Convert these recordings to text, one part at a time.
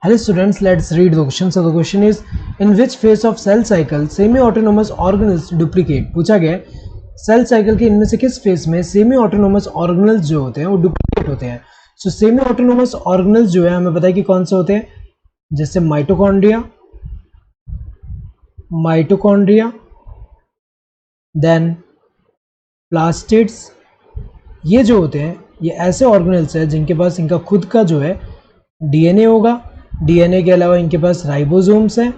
Hello students, let's read the question. So the question is, in which phase of cell cycle semi-autonomous organelles duplicate? पूछा गया cell cycle के इनमें से किस phase में semi autonomous organelles जो होते हैं वो डुप्लीकेट होते हैं. सो सेमी ऑटोनोमस ऑर्गेनल्स जो है हमें पता है कि कौन से होते हैं, जैसे माइटोकॉन्ड्रिया, देन प्लास्टिड्स. ये जो होते हैं ये ऐसे ऑर्गेनल्स हैं जिनके पास इनका खुद का जो है डीएनए होगा. डीएनए के अलावा इनके पास राइबोसोम्स हैं.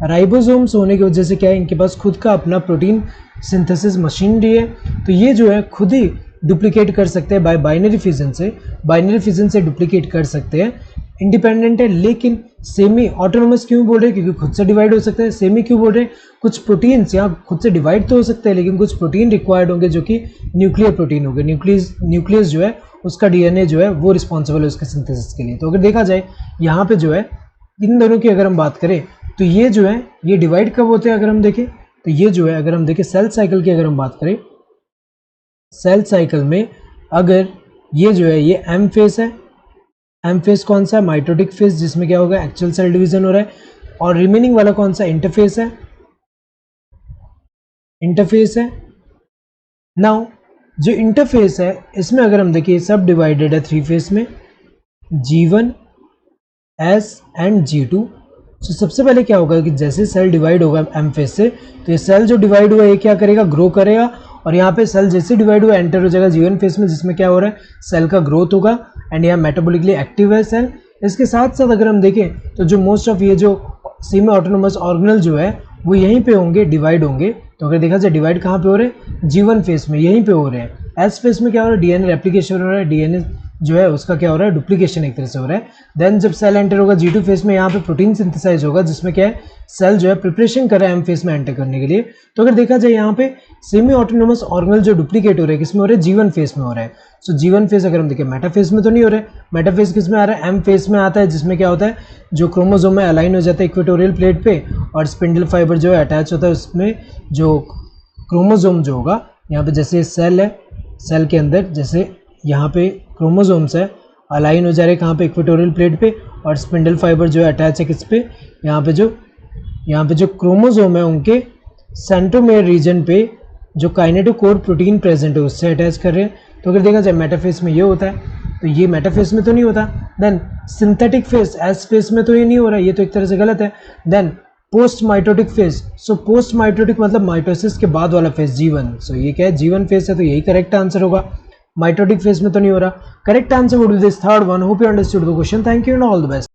राइबोसोम्स होने की वजह से क्या है, इनके पास खुद का अपना प्रोटीन सिंथेसिस मशीनरी है. तो ये जो है खुद ही डुप्लीकेट कर सकते हैं बाय बाइनरी फिजन से डुप्लीकेट कर सकते हैं. इंडिपेंडेंट है, लेकिन सेमी ऑटोनोमस क्यों बोल रहे हैं, क्योंकि खुद से डिवाइड हो सकते हैं. सेमी क्यों बोल रहे हैं, कुछ प्रोटीन्स यहाँ खुद से डिवाइड तो हो सकते हैं, लेकिन कुछ प्रोटीन रिक्वायर्ड होंगे जो कि न्यूक्लियर प्रोटीन होंगे. न्यूक्लियस जो है उसका डीएनए जो है वो रिस्पॉन्सिबल है उसके सिंथेसिस के लिए. तो अगर देखा जाए यहाँ पे जो है इन दोनों की अगर हम बात करें तो ये जो है ये डिवाइड कब होते हैं, अगर हम देखें तो ये जो है अगर हम देखें सेल साइकिल की अगर हम बात करें, सेल साइकिल में अगर ये जो है ये एम फेस है. एम फेस कौन सा है, माइटोटिक फेस, जिसमें क्या होगा एक्चुअल सेल डिवीजन हो रहा है. और रिमेनिंग वाला कौन सा, इंटरफेस है. नाउ जो इंटरफेस है इसमें अगर हम देखिए सब डिवाइडेड है 3 फेस में, G1, S एंड G2. तो सबसे पहले क्या होगा कि जैसे सेल डिवाइड होगा एम फेस से, तो ये सेल जो डिवाइड हुआ ये क्या करेगा, ग्रो करेगा. और यहाँ पे सेल जैसे डिवाइड हुआ एंटर हो जाएगा G1 फेस में, जिसमें क्या हो रहा है सेल का ग्रोथ होगा एंड यहाँ मेटाबॉलिकली एक्टिव है सेल. इसके साथ साथ अगर हम देखें तो जो मोस्ट ऑफ ये जो सेमी ऑटोनोमस ऑर्गेनल जो है वो यहीं पे होंगे, डिवाइड होंगे. तो अगर देखा जाए डिवाइड कहाँ पे हो रहे हैं, G1 फेस में, यहीं पे हो रहे हैं. एस फेस में क्या हो रहा है, डीएनए रेप्लिकेशन हो रहा है, डीएनए जो है उसका क्या हो रहा है, डुप्लीकेशन एक तरह से हो रहा है. देन जब सेल एंटर होगा G2 फेस में, यहाँ पे प्रोटीन सिंथेसाइज होगा, जिसमें क्या है सेल जो है प्रिपरेशन कर रहा है एम फेस में एंटर करने के लिए. तो अगर देखा जाए यहाँ पे सेमी ऑटोनोमस ऑर्गेनल जो डुप्लीकेट हो रहे हैं किसमें हो रहे हैं, G1 फेस में हो रहा है. सो G1 फेस अगर हम देखें मेटाफेस में तो नहीं हो रहा है. मेटाफेस किस में आ रहा है, एम फेस में आता है, जिसमें क्या होता है जो क्रोमोसोम में अलाइन हो जाता है इक्वेटोरियल प्लेट पे, और स्पिंडल फाइबर जो है अटैच होता है उसमें. जो क्रोमोसोम जो होगा यहाँ पे जैसे सेल है, सेल के अंदर जैसे यहाँ पे क्रोमोसोम्स है अलाइन हो जा रहे हैं कहाँ पे, इक्वेटोरियल प्लेट पे, और स्पिंडल फाइबर जो है अटैच है किस पे, यहाँ पे जो क्रोमोसोम है उनके सेंट्रोमेयर रीजन पे जो काइनेटोकोर प्रोटीन प्रेजेंट है उससे अटैच कर रहे हैं. तो अगर देखा जाए मेटाफेस में ये होता है, तो ये मेटाफेस में तो नहीं होता. Then synthetic phase S phase में तो ये नहीं हो रहा है, ये तो एक तरह से गलत है. Then post mitotic phase, so post mitotic मतलब माइटोसिस के बाद वाला फेज G1. सो ये क्या है G1 फेज है, तो यही करेक्ट आंसर होगा. माइटोटिक फेज में तो नहीं हो रहा. Correct answer would be this third one. Hope you understood the question. Thank you and all the best.